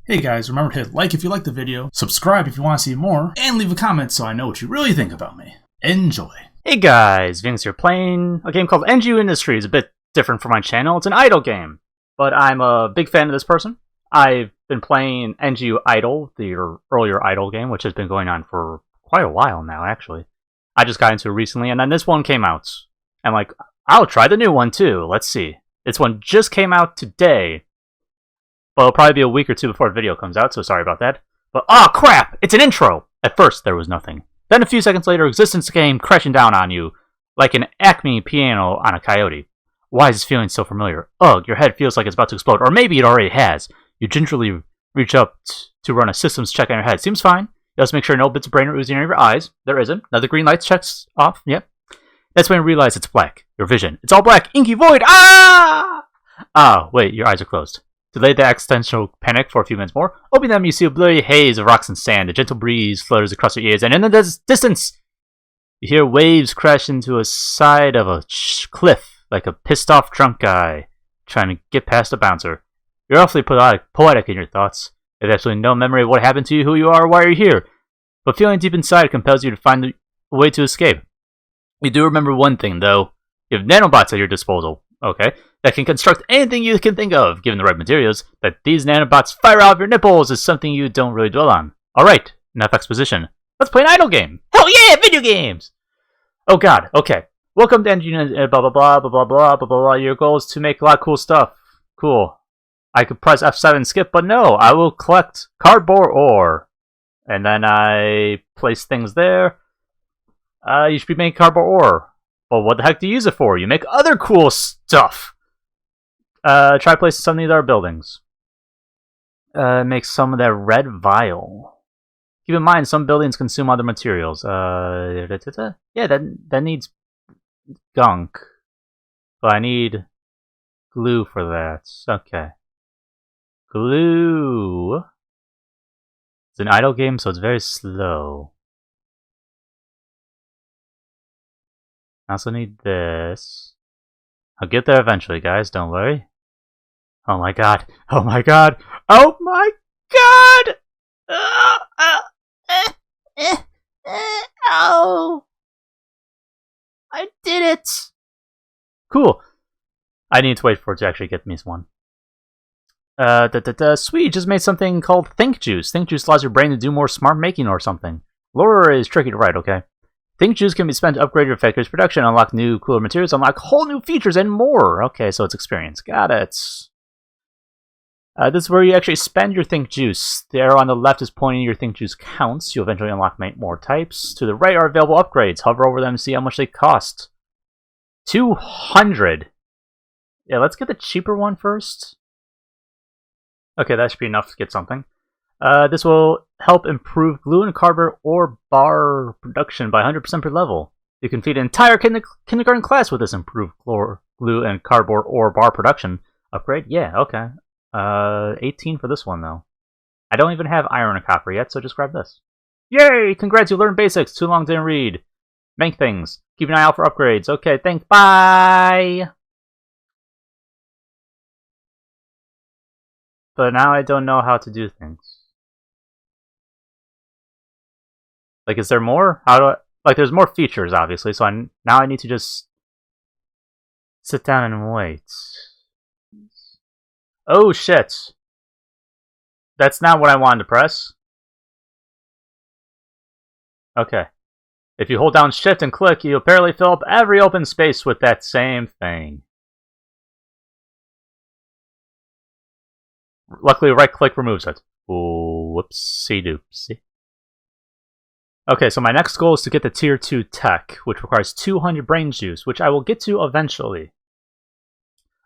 Hey guys, remember to hit like if you liked the video, subscribe if you want to see more, and leave a comment so I know what you really think about me. Enjoy! Hey guys, Venixk here playing a game called NGU Industries. A bit different from my channel. It's an idle game, but I'm a big fan of this person. I've been playing NGU Idle, the earlier Idle game, which has been going on for quite a while now, actually. I just got into it recently, and then this one came out. I'm like, I'll try the new one too. Let's see. This one just came out today. Well, it'll probably be a week or two before the video comes out, so sorry about that. But, oh crap! It's an intro! At first, there was nothing. Then a few seconds later, existence came crashing down on you, like an Acme piano on a coyote. Why is this feeling so familiar? Ugh, your head feels like it's about to explode, or maybe it already has. You gingerly reach up to run a systems check on your head. Seems fine. You also make sure no bits of brain are oozing out of your eyes. There isn't. Now the green light checks off. Yep. That's when you realize it's black. Your vision. It's all black. Inky void. Ah! Ah, wait, your eyes are closed. Delay the existential panic for a few minutes more. Opening them, you see a blurry haze of rocks and sand. A gentle breeze flutters across your ears, and in the distance, you hear waves crash into a side of a cliff, like a pissed-off drunk guy trying to get past a bouncer. You're awfully poetic in your thoughts. You have absolutely no memory of what happened to you, who you are, or why you're here. But feeling deep inside compels you to find a way to escape. You do remember one thing, though. You have nanobots at your disposal. Okay, that can construct anything you can think of, given the right materials. That these nanobots fire out of your nipples is something you don't really dwell on. Alright, enough exposition. Let's play an idle game! Hell yeah, video games! Oh god, okay. Welcome to NGU, blah blah blah, blah blah blah, blah blah blah. Your goal is to make a lot of cool stuff. Cool. I could press F7 and skip, but no, I will collect cardboard ore. And then I place things there. You should be making cardboard ore. Well, what the heck do you use it for? You make other cool stuff! Try placing some of these other buildings. Make some of that red vial. Keep in mind, some buildings consume other materials. Yeah, that needs gunk. But I need glue for that. Okay. Glue. It's an idle game, so it's very slow. I also need this. I'll get there eventually, guys, don't worry. Oh my god. Oh my god. Oh my god! Oh! I did it! Cool. I need to wait for it to actually get me one. Sweet, just made something called Think Juice. Think Juice allows your brain to do more smart making or something. Lore is tricky to write, okay? Think Juice can be spent to upgrade your factory's production, unlock new, cooler materials, unlock whole new features, and more. Okay, so it's experience. Got it. This is where you actually spend your Think Juice. The arrow on the left is pointing your Think Juice counts. You'll eventually unlock more types. To the right are available upgrades. Hover over them and see how much they cost. 200. Yeah, let's get the cheaper one first. Okay, that should be enough to get something. This will help improve glue and cardboard ore bar production by 100% per level. You can feed an entire kindergarten class with this improved glue and cardboard ore bar production upgrade. Yeah, okay. 18 for this one, though. I don't even have iron and copper yet, so just grab this. Yay! Congrats, you learned basics. Too long didn't read. Make things. Keep an eye out for upgrades. Okay, thanks. Bye! But now I don't know how to do things. Like, is there more? How do I... Like, there's more features, obviously, so now I need to just sit down and wait. Oh, shit. That's not what I wanted to press. Okay. If you hold down Shift and click, you apparently fill up every open space with that same thing. Luckily, right-click removes it. Ooh, whoopsie-doopsie. Okay, so my next goal is to get the Tier 2 Tech, which requires 200 brain juice, which I will get to eventually.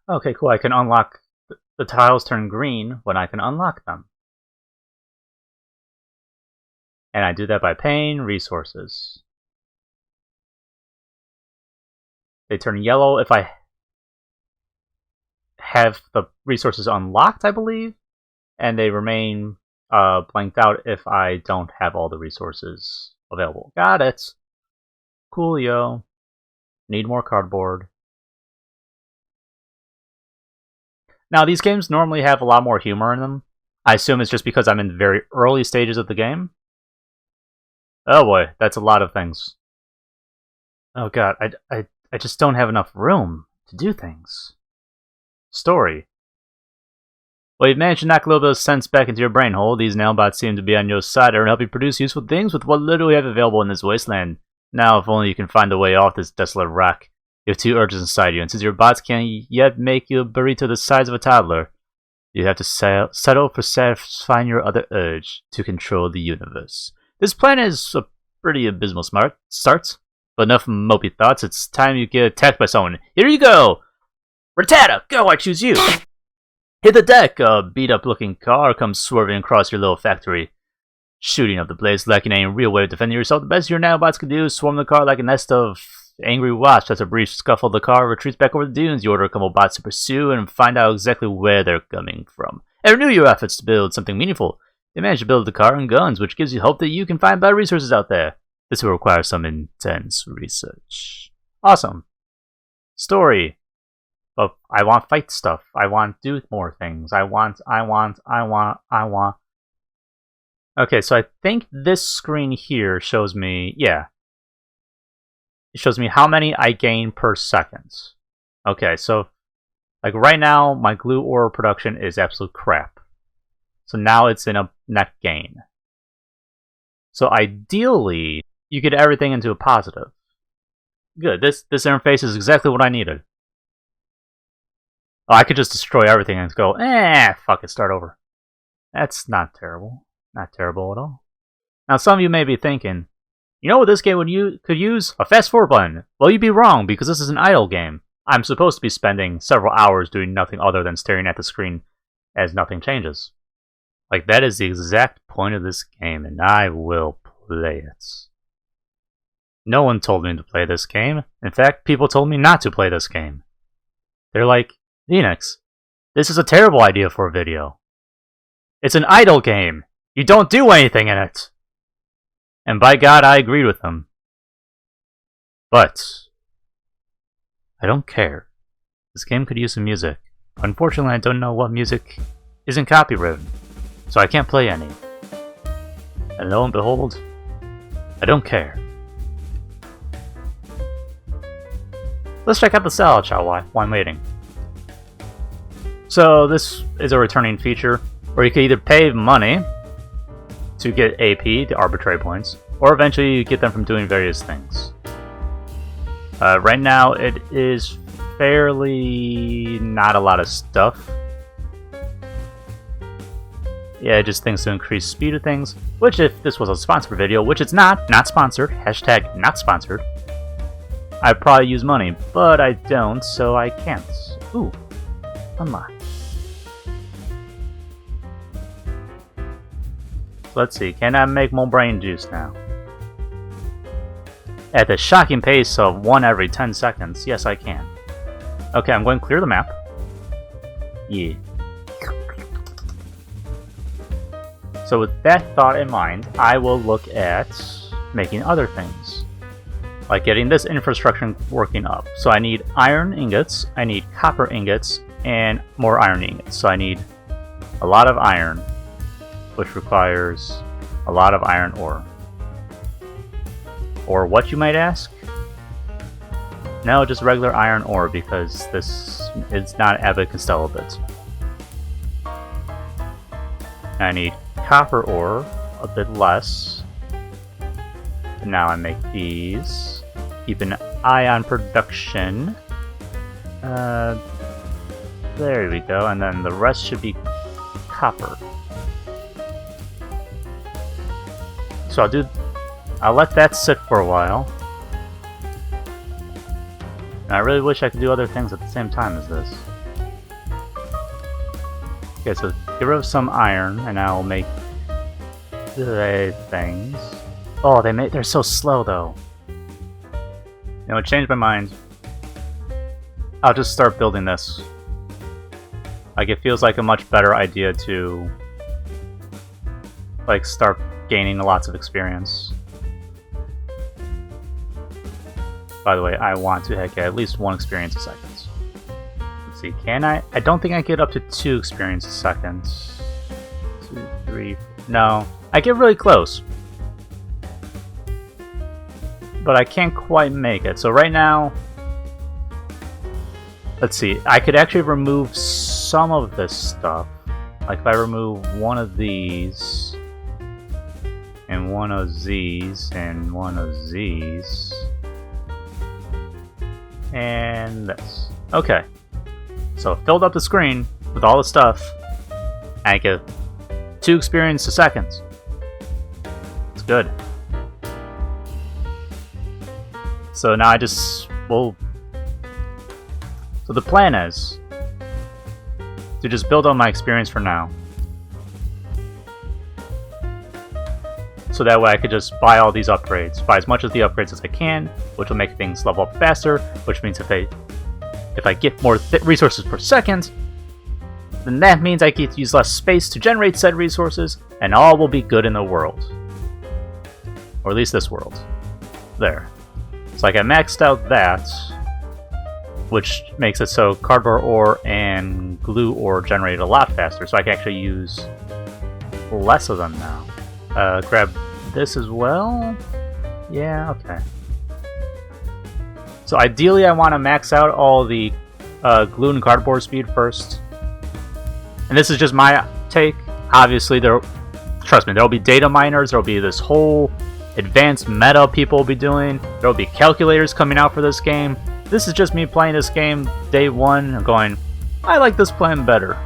Okay, cool. I can unlock... The tiles turn green when I can unlock them. And I do that by paying resources. They turn yellow if I have the resources unlocked, I believe. And they remain blanked out if I don't have all the resources available. Got it. Coolio. Need more cardboard. Now, these games normally have a lot more humor in them. I assume it's just because I'm in the very early stages of the game. Oh boy, that's a lot of things. Oh god, I just don't have enough room to do things. Story. Well, you've managed to knock a little bit of sense back into your brain hole. These nanobots seem to be on your side and help you produce useful things with what little we have available in this wasteland. Now, if only you can find a way off this desolate rock. You have 2 urges inside you, and since your bots can't yet make you a burrito the size of a toddler, you have to settle for satisfying your other urge to control the universe. This plan is a pretty abysmal start, but enough mopey thoughts. It's time you get attacked by someone. Here you go! Rattata, go, I choose you! Hit the deck! A beat-up-looking car comes swerving across your little factory, shooting up the place, lacking any real way of defending yourself. The best your nanobots can do is swarm the car like a nest of angry wasps. After a brief scuffle, the car retreats back over the dunes. You order a couple bots to pursue and find out exactly where they're coming from. And renew your efforts to build something meaningful. They manage to build the car and guns, which gives you hope that you can find better resources out there. This will require some intense research. Awesome. Story. But I want fight stuff. I want do more things. I want. Okay, so I think this screen here shows me, yeah. It shows me how many I gain per second. Okay, so, like right now, my glue ore production is absolute crap. So now it's in a net gain. So ideally, you get everything into a positive. Good, this interface is exactly what I needed. Oh, I could just destroy everything and go, fuck it, start over. That's not terrible. Not terrible at all. Now, some of you may be thinking, you know what this game could use? A fast forward button. Well, you'd be wrong, because this is an idle game. I'm supposed to be spending several hours doing nothing other than staring at the screen as nothing changes. Like, that is the exact point of this game, and I will play it. No one told me to play this game. In fact, people told me not to play this game. They're like, Venixk, this is a terrible idea for a video. It's an idle game. You don't do anything in it. And by God, I agreed with them. But I don't care. This game could use some music. Unfortunately, I don't know what music isn't copywritten, so I can't play any. And lo and behold, I don't care. Let's check out the salad shop while I'm waiting. So this is a returning feature where you can either pay money to get AP, the arbitrary points, or eventually you get them from doing various things. Right now it is fairly not a lot of stuff. Yeah, just things to increase speed of things, which if this was a sponsored video, which it's not sponsored, hashtag not sponsored, I'd probably use money, but I don't, so I can't. Ooh, unlock. Let's see, can I make more brain juice now? At the shocking pace of 1 every 10 seconds, yes I can. Okay, I'm going to clear the map. Yeah. So with that thought in mind, I will look at making other things. Like getting this infrastructure working up. So I need iron ingots, I need copper ingots, and more iron ingots. So I need a lot of iron, which requires a lot of iron ore. Or what, you might ask? No, just regular iron ore, because this is not Abbott Costello bit. I need copper ore, a bit less. And now I make these. Keep an eye on production. There we go, and then the rest should be copper. So I'll let that sit for a while. And I really wish I could do other things at the same time as this. Okay, so get rid of some iron, and I'll make the things. Oh, they're so slow though. You know, it changed my mind. I'll just start building this. Like, it feels like a much better idea to like start gaining lots of experience. By the way, I want to get at least 1 experience a second. Let's see, can I? I don't think I get up to 2 experience a second. 3... No. I get really close. But I can't quite make it. So right now... Let's see. I could actually remove some of this stuff. Like if I remove one of these... And one of these, and one of these... And this. Okay. So filled up the screen with all the stuff. And I get 2 experience a second. It's good. So now I just... Well... So the plan is... to just build on my experience for now. So that way I could just buy all these upgrades. Buy as much of the upgrades as I can, which will make things level up faster, which means if I get more resources per second, then that means I get to use less space to generate said resources, and all will be good in the world. Or at least this world. There. So like I maxed out that, which makes it so cardboard ore and glue ore generate a lot faster, so I can actually use less of them now. Grab this as well. Yeah, okay. So ideally I want to max out all the glue and cardboard speed first. And this is just my take. Obviously, trust me, there'll be data miners, there'll be this whole advanced meta people will be doing, there'll be calculators coming out for this game. This is just me playing this game day one and going, I like this plan better.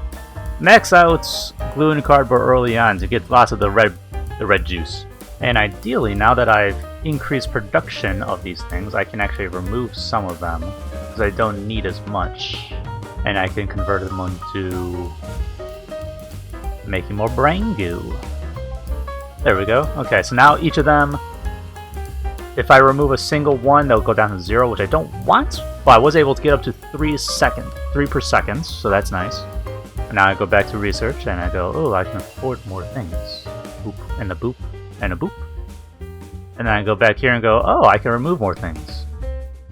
Max out glue and cardboard early on to get lots of the red juice. And ideally, now that I've increased production of these things, I can actually remove some of them because I don't need as much, and I can convert them into making more brain goo. There we go. Okay, so now each of them, if I remove a single one, they'll go down to 0, which I don't want, but I was able to get up to 3 per second, so that's nice. And now I go back to research and I go, oh, I can afford more things. Boop, and a boop, and a boop. And then I go back here and go, oh, I can remove more things.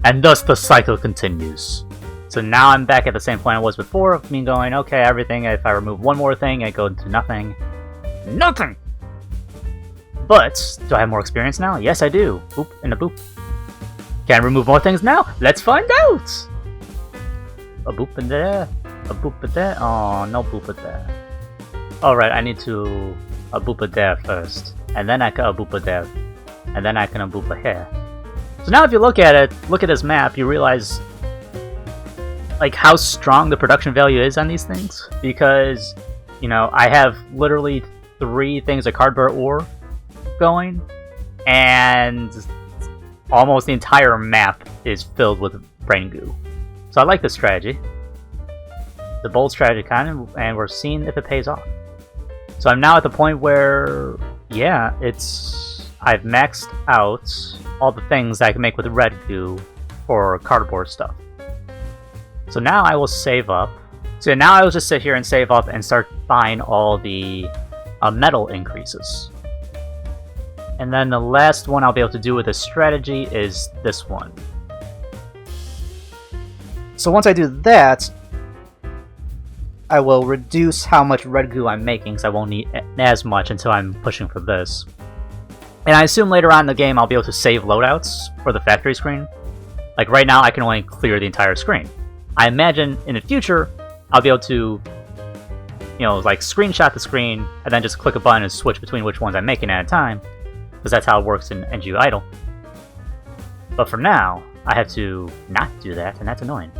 And thus the cycle continues. So now I'm back at the same point I was before, of me going, okay, everything, if I remove one more thing, I go into nothing. Nothing! But, do I have more experience now? Yes, I do. Boop, and a boop. Can I remove more things now? Let's find out! A boop in there, a boop in there. Oh, no boop in there. Alright, I need to a boop in there first. And then I can a boop in there. And then I can a boop in here. So now if you look at it, look at this map, you realize like how strong the production value is on these things. Because, you know, I have literally 3 things of cardboard ore going, and almost the entire map is filled with brain goo. So I like this strategy. The bold strategy kind of, and we're seeing if it pays off. So I'm now at the point where, yeah, I've maxed out all the things I can make with red goo for cardboard stuff. So now I will save up. So now I will just sit here and save up and start buying all the metal increases. And then the last one I'll be able to do with this strategy is this one. So once I do that, I will reduce how much red goo I'm making, because I won't need as much until I'm pushing for this. And I assume later on in the game I'll be able to save loadouts for the factory screen. Like right now I can only clear the entire screen. I imagine in the future I'll be able to, you know, like screenshot the screen and then just click a button and switch between which ones I'm making at a time, because that's how it works in NGU Idle. But for now, I have to not do that, and that's annoying.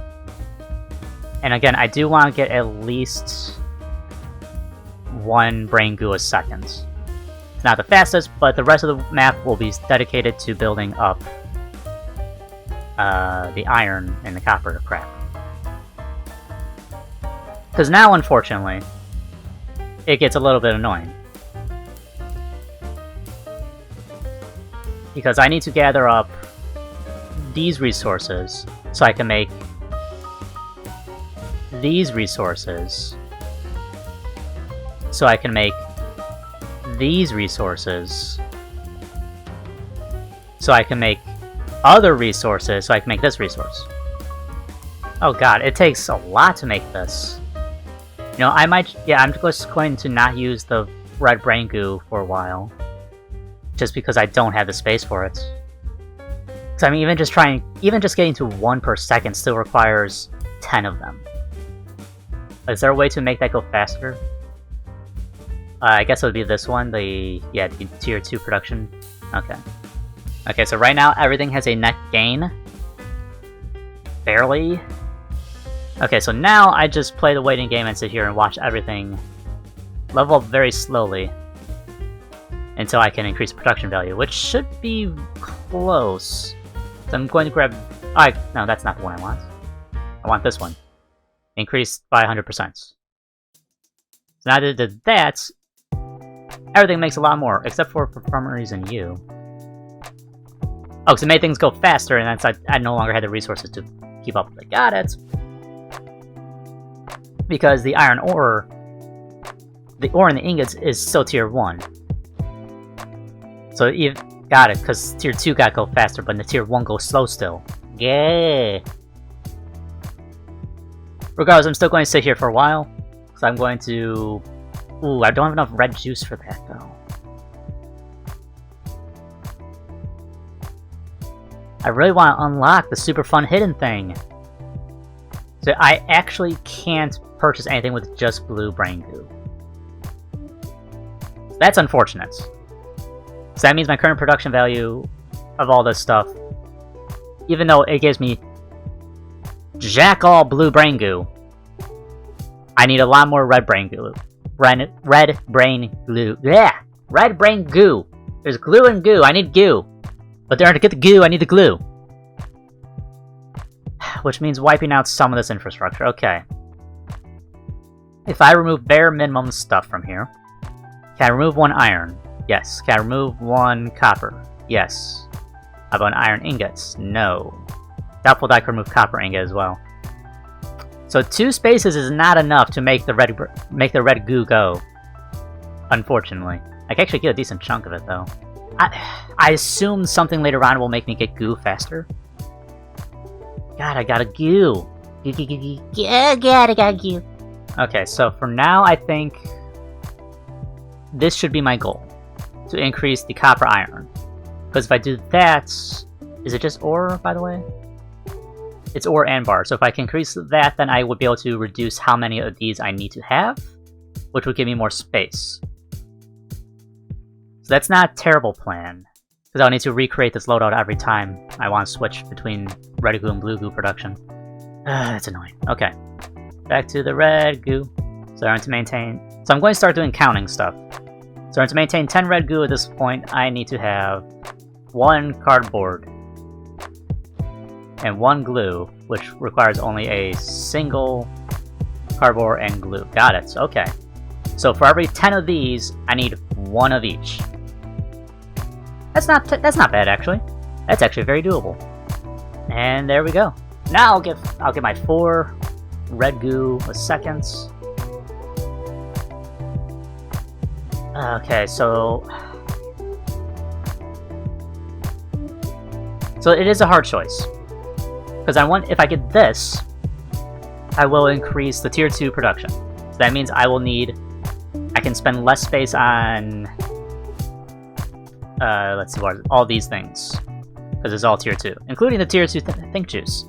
And again, I do want to get at least 1 brain goo a second. It's not the fastest, but the rest of the map will be dedicated to building up the iron and the copper crap. Because now, unfortunately, it gets a little bit annoying. Because I need to gather up these resources so I can make these resources, so I can make these resources, so I can make other resources, so I can make this resource. Oh god, it takes a lot to make this. You know, I might, yeah, I'm just going to not use the red brain goo for a while. Just because I don't have the space for it. So I mean, even just getting to 1 per second still requires 10 of them. Is there a way to make that go faster? I guess it would be this one, the tier 2 production. Okay. Okay, so right now everything has a net gain. Barely. Okay, so now I just play the waiting game and sit here and watch everything level up very slowly until I can increase the production value, which should be close. So I'm going to grab... no, that's not the one I want. I want this one. Increased by 100%. So now that I did that, everything makes a lot more, except for some reason you. Oh, because it made things go faster, and that's I no longer had the resources to keep up with it. Got it! Because the iron ore... The ore in the ingots is still tier 1. So you've got it, because tier 2 got go faster, but the tier 1 goes slow still. Yeah. Regardless, I'm still going to sit here for a while. So I'm going to... Ooh, I don't have enough red juice for that, though. I really want to unlock the super fun hidden thing. So I actually can't purchase anything with just blue brain goo. That's unfortunate. So that means my current production value of all this stuff, even though it gives me jack all blue brain goo, I need a lot more red brain goo. Red brain glue. Yeah! Red brain goo! There's glue and goo. I need goo. But there, to get the goo, I need the glue. Which means wiping out some of this infrastructure. Okay. If I remove bare minimum stuff from here, can I remove 1 iron? Yes. Can I remove 1 copper? Yes. How about iron ingots? No. Doubtful that I can remove copper ingot as well. So 2 spaces is not enough to make the red goo go. Unfortunately. I can actually get a decent chunk of it though. I assume something later on will make me get goo faster. God, I got a goo. God, I got goo. Okay, so for now I think this should be my goal. To increase the copper iron. Because if I do that... Is it just ore, by the way? It's ore and bar, so if I can increase that, then I would be able to reduce how many of these I need to have, which would give me more space. So that's not a terrible plan, because I'll need to recreate this loadout every time I want to switch between red goo and blue goo production. That's annoying. Okay, back to the red goo. So I'm going to maintain... So I'm going to start doing counting stuff. So to maintain 10 red goo at this point, I need to have 1 cardboard and 1 glue, which requires only a single cardboard and glue. Got it. Okay. So for every 10 of these, I need 1 of each. That's not bad actually. That's actually very doable. And there we go. Now I'll get my 4 red goo a second. Okay, so it is a hard choice. Because if I get this, I will increase the tier 2 production. So that means I can spend less space on, let's see, all these things. Because it's all tier 2, including the tier 2 think juice.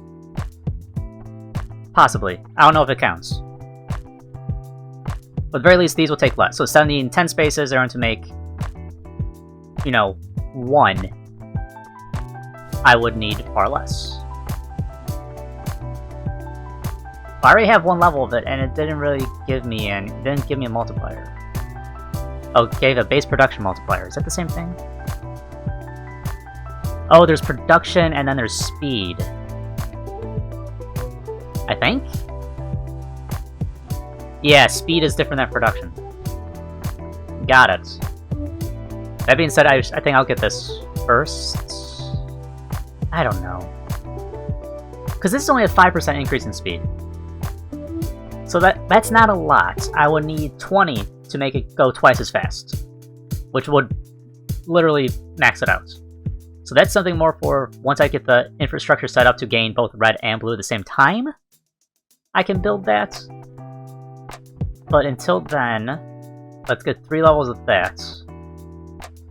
Possibly. I don't know if it counts. But at the very least, these will take less. So 70 and 10 spaces are going to make, 1. I would need far less. I already have 1 level of it, and it didn't really give me a multiplier. Oh, it gave a base production multiplier. Is that the same thing? Oh, there's production, and then there's speed. I think? Yeah, speed is different than production. Got it. That being said, I think I'll get this first. I don't know. Because this is only a 5% increase in speed. So that's not a lot. I would need 20 to make it go twice as fast. Which would literally max it out. So that's something more for once I get the infrastructure set up to gain both red and blue at the same time. I can build that. But until then, Let's get 3 levels of that.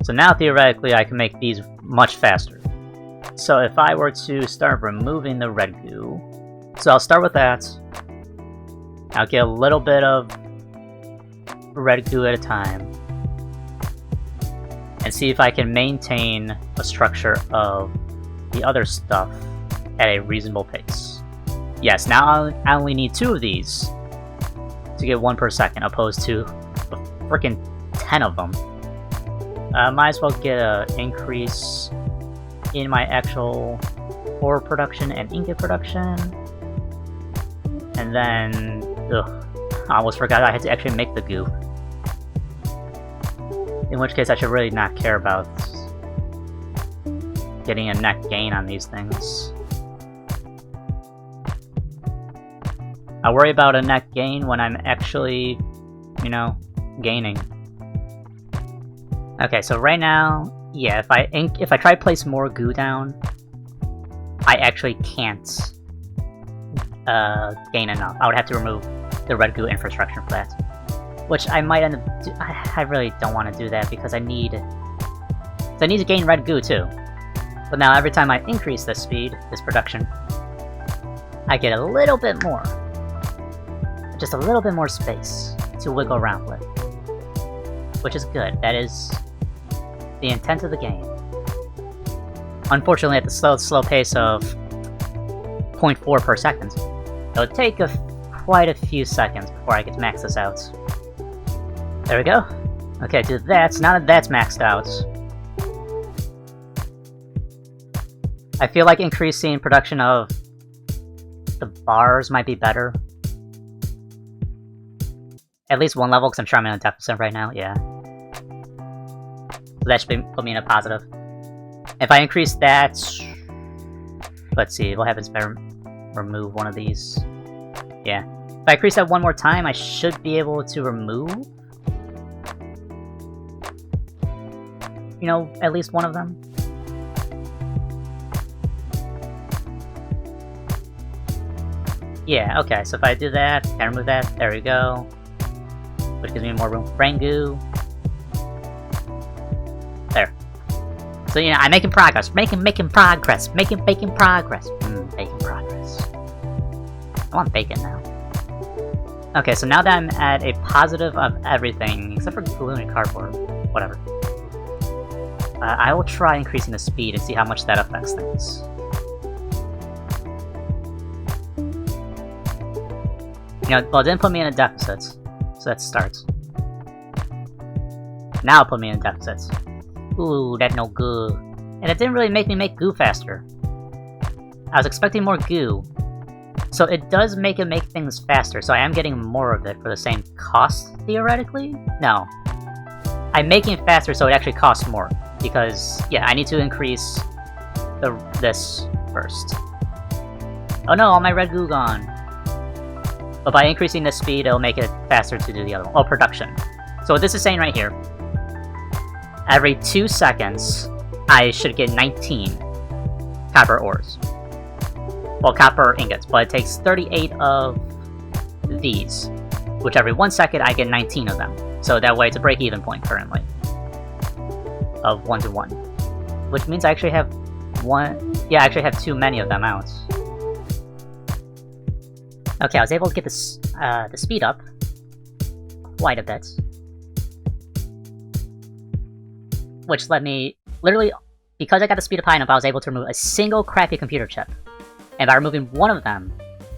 So now theoretically I can make these much faster. So if I were to start removing the red goo, so I'll start with that. I'll get a little bit of red goo at a time. And see if I can maintain a structure of the other stuff at a reasonable pace. Yes, now I only need 2 of these to get 1 per second, opposed to a freaking 10 of them. Might as well get an increase in my actual ore production and ingot production. And then, I almost forgot I had to actually make the goo. In which case I should really not care about getting a net gain on these things. I worry about a net gain when I'm actually, you know, gaining. Okay, so right now, yeah, if I try to place more goo down, I actually can't gain enough. I would have to remove the red goo infrastructure for that. Which I might end up I really don't want to do that because I need to gain red goo too. But now every time I increase this speed, this production, I get a little bit more. Just a little bit more space to wiggle around with. Which is good. That is the intent of the game. Unfortunately, at the slow pace of 0.4 per second, it'll take quite a few seconds before I get to max this out. There we go. Okay, do that. So now that that's maxed out, I feel like increasing production of the bars might be better. At least 1 level, because I'm sure I'm in a deficit right now, yeah. So that should put me in a positive. If I increase that... Let's see, what happens if I remove one of these? Yeah. If I increase that 1 more time, I should be able to remove... you know, at least 1 of them. Yeah, okay, so if I do that, I remove that, there we go. Which gives me more room for brain goo. There. So, you know, I'm making progress. Making progress. Making progress. Making progress. I want bacon now. Okay, so now that I'm at a positive of everything, except for glue and cardboard. Whatever. I will try increasing the speed and see how much that affects things. You know, well, it didn't put me in a deficit, so that starts. Now it put me in a deficit. Ooh, that's no good. And it didn't really make me make goo faster. I was expecting more goo. So it does make things faster, so I am getting more of it for the same cost, theoretically? No. I'm making it faster so it actually costs more. Because, yeah, I need to increase this first. Oh no, all my red goo gone. But by increasing the speed, it'll make it faster to do the other one. Oh, production. So what this is saying right here, every 2 seconds, I should get 19 copper ores. Well, copper ingots, but it takes 38 of these, which every 1 second I get 19 of them. So that way it's a break-even point currently. Of 1 to 1. Which means I actually have I actually have too many of them out. Okay, I was able to get the speed up quite a bit. Which let me, literally, because I got the speed up high enough, I was able to remove a single crappy computer chip. And by removing 1 of them,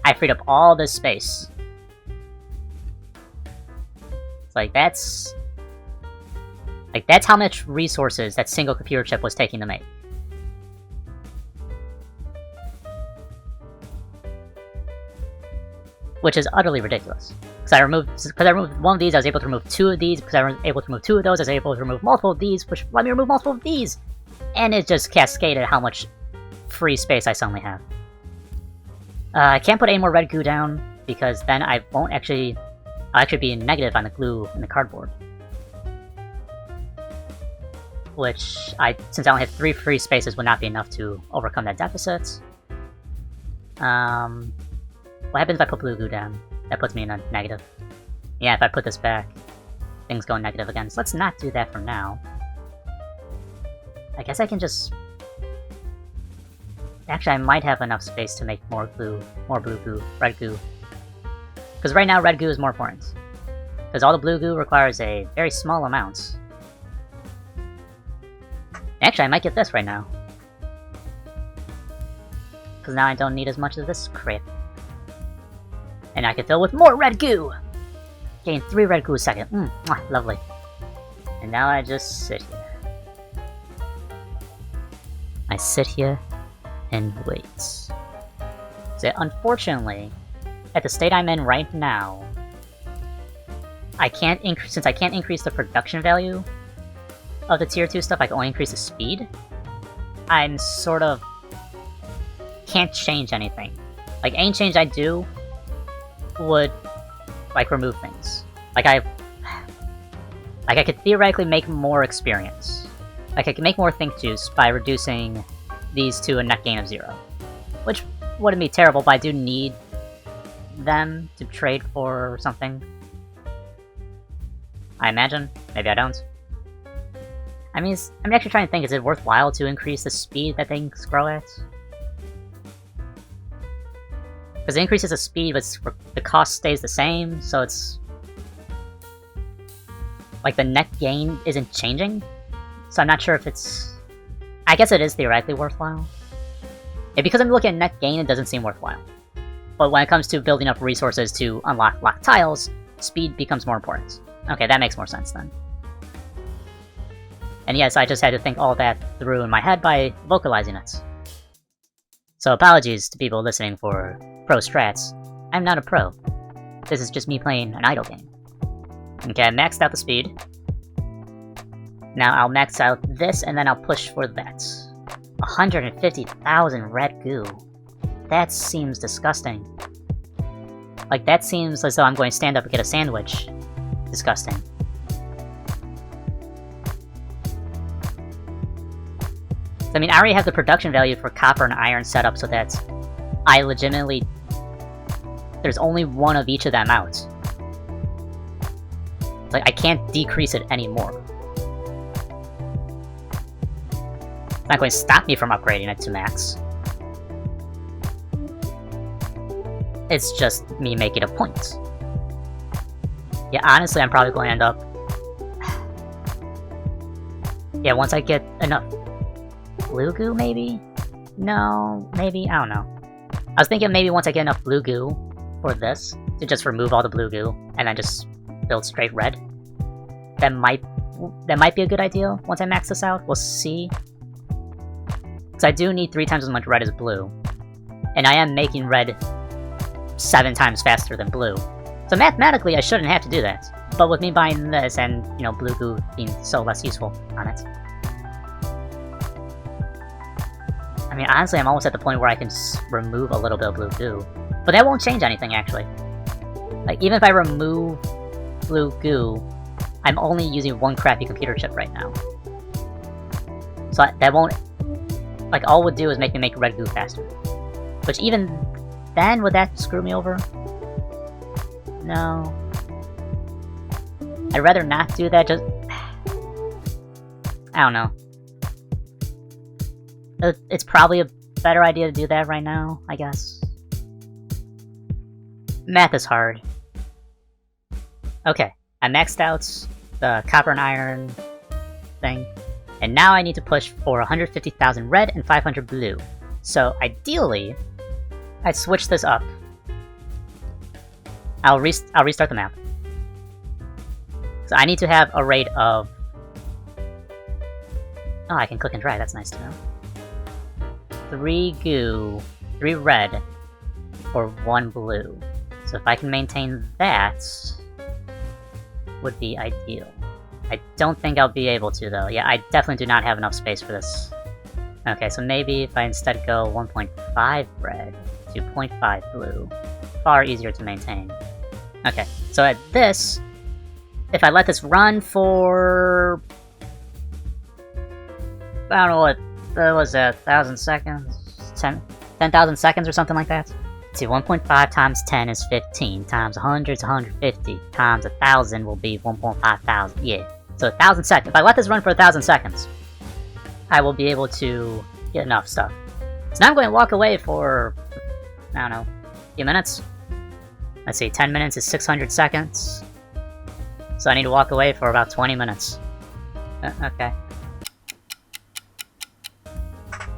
I freed up all this space. It's like, that's how much resources that single computer chip was taking to make. Which is utterly ridiculous. Because I removed 1 of these, I was able to remove 2 of these. Because I was able to remove 2 of those, I was able to remove multiple of these, which let me remove multiple of these! And it just cascaded how much free space I suddenly have. I can't put any more red goo down, because then I won't actually... I'll actually be negative on the glue and the cardboard. Which, since I only have 3 free spaces, would not be enough to overcome that deficit. What happens if I put blue glue down? That puts me in a negative. Yeah, if I put this back. things go negative again. So let's not do that for now. I guess I can just... Actually, I might have enough space to make more blue goo, red goo. Because right now, red goo is more important. Because all the blue goo requires a very small amount. Actually, I might get this right now. Because now I don't need as much of this crap. And I can fill with more red goo! Gain 3 red goo a second. Mwah, lovely. And now I just sit here. I sit here and wait. So unfortunately, at the state I'm in right now, I can't since I can't increase the production value of the tier 2 stuff, I can only increase the speed. I'm sort of can't change anything. Like, any change I do would, like, remove things. Like, I could theoretically make more experience. Like, I could make more think juice by reducing these to a net gain of 0. Which wouldn't be terrible, but I do need them to trade for something. I imagine. Maybe I don't. I'm actually trying to think, is it worthwhile to increase the speed that things grow at? Because it increases the speed, but the cost stays the same, so it's... Like, the net gain isn't changing? So I'm not sure if it's... I guess it is theoretically worthwhile. Yeah, because I'm looking at net gain, it doesn't seem worthwhile. But when it comes to building up resources to unlock locked tiles, speed becomes more important. Okay, that makes more sense then. And yes, I just had to think all that through in my head by vocalizing it. So apologies to people listening for pro strats. I'm not a pro. This is just me playing an idle game. Okay, I maxed out the speed. Now I'll max out this, and then I'll push for that. 150,000 red goo. That seems disgusting. Like, that seems as though I'm going to stand up and get a sandwich. Disgusting. I mean, I already have the production value for copper and iron set up so that I legitimately... There's only one of each of them out. It's like, I can't decrease it anymore. It's not going to stop me from upgrading it to max. It's just me making a point. Yeah, honestly, I'm probably going to end up... Yeah, once I get enough... Blue goo, maybe? No, maybe? I don't know. I was thinking maybe once I get enough blue goo for this, to just remove all the blue goo, and then just build straight red. That might be a good idea once I max this out. We'll see. Because I do need 3 times as much red as blue. And I am making red 7 times faster than blue. So mathematically, I shouldn't have to do that. But with me buying this and, you know, blue goo being so less useful on it. I mean, honestly, I'm almost at the point where I can remove a little bit of blue goo. But that won't change anything, actually. Like, even if I remove blue goo, I'm only using 1 crappy computer chip right now. So that won't... Like, all it would do is make me make red goo faster. Which even then, would that screw me over? No. I'd rather not do that, just... I don't know. It's probably a better idea to do that right now, I guess. Math is hard. Okay, I maxed out the copper and iron thing. And now I need to push for 150,000 red and 500 blue. So ideally, I'd switch this up. I'll restart the map. So I need to have a rate of... Oh, I can click and drag, that's nice to know. 3 goo, 3 red, or 1 blue. So if I can maintain that, would be ideal. I don't think I'll be able to, though. Yeah, I definitely do not have enough space for this. Okay, so maybe if I instead go 1.5 red to 0.5 blue, far easier to maintain. Okay, so at this, if I let this run for... I don't know what was that, 1,000 seconds? 10,000 seconds or something like that? See, 1.5 times 10 is 15, times 100 is 150, times 1,000 will be 1.5 thousand. Yeah. So 1,000 seconds. If I let this run for 1,000 seconds, I will be able to get enough stuff. So now I'm going to walk away for, I don't know, a few minutes. Let's see, 10 minutes is 600 seconds. So I need to walk away for about 20 minutes. Okay.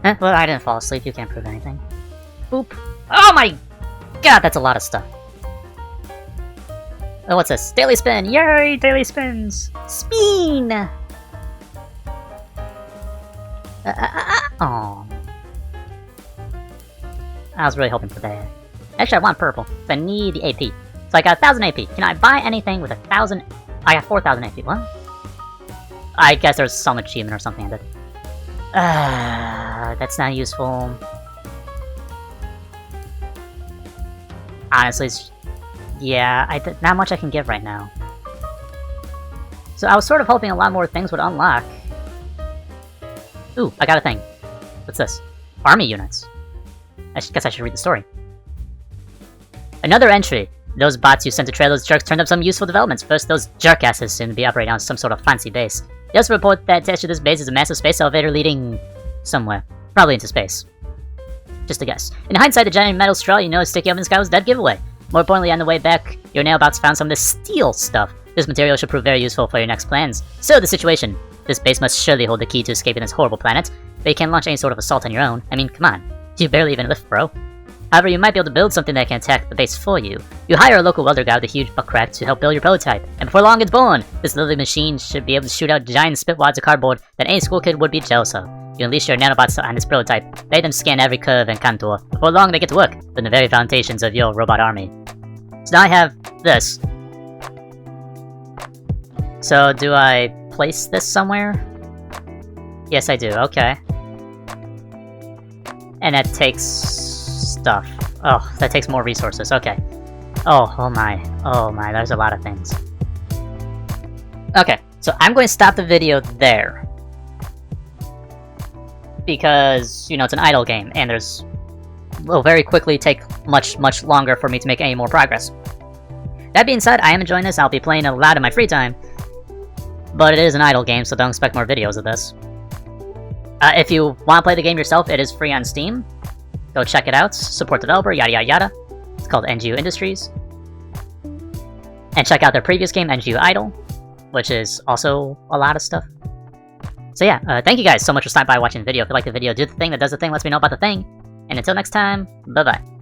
Well, I didn't fall asleep, you can't prove anything. Boop. Oh my god, that's a lot of stuff. Oh, what's this? Daily spin! Yay, daily spins! Spin! Oh. I was really hoping for that. Actually, I want purple, so I need the AP. So I got 1,000 AP. Can I buy anything with 1,000? I got 4,000 AP. What? I guess there's some achievement or something in it. That's not useful. Honestly, yeah, not much I can give right now. So I was sort of hoping a lot more things would unlock. Ooh, I got a thing. What's this? Army units. I guess I should read the story. Another entry. Those bots you sent to trail those jerks turned up some useful developments. First, those jerkasses seem to be operating on some sort of fancy base. They also report that attached to this base is a massive space elevator leading somewhere. Probably into space. Just a guess. In hindsight, the giant metal straw you know is sticking up in the sky was a dead giveaway. More importantly, on the way back, your nailbots found some of this steel stuff. This material should prove very useful for your next plans. So, the situation. This base must surely hold the key to escaping this horrible planet, but you can't launch any sort of assault on your own. I mean, come on. You barely even lift, bro. However, you might be able to build something that can attack the base for you. You hire a local welder guy with a huge butt crack to help build your prototype, and before long it's born! This lovely machine should be able to shoot out giant spit wads of cardboard that any school kid would be jealous of. You unleash your nanobots on this prototype, let them scan every curve and contour. Before long they get to work, building the very foundations of your robot army. So now I have this. So do I place this somewhere? Yes I do, okay. And that takes stuff. Oh, that takes more resources, okay. Oh my, there's a lot of things. Okay, so I'm going to stop the video there. Because, you know, it's an idle game, and will very quickly take much longer for me to make any more progress. That being said, I am enjoying this, I'll be playing it a lot in my free time. But it is an idle game, so don't expect more videos of this. If you want to play the game yourself, it is free on Steam. Go check it out, support the developer, yada yada yada. It's called NGU Industries. And check out their previous game, NGU Idle, which is also a lot of stuff. So yeah, thank you guys so much for stopping by watching the video. If you like the video, do the thing that does the thing, lets me know about the thing. And until next time, bye-bye.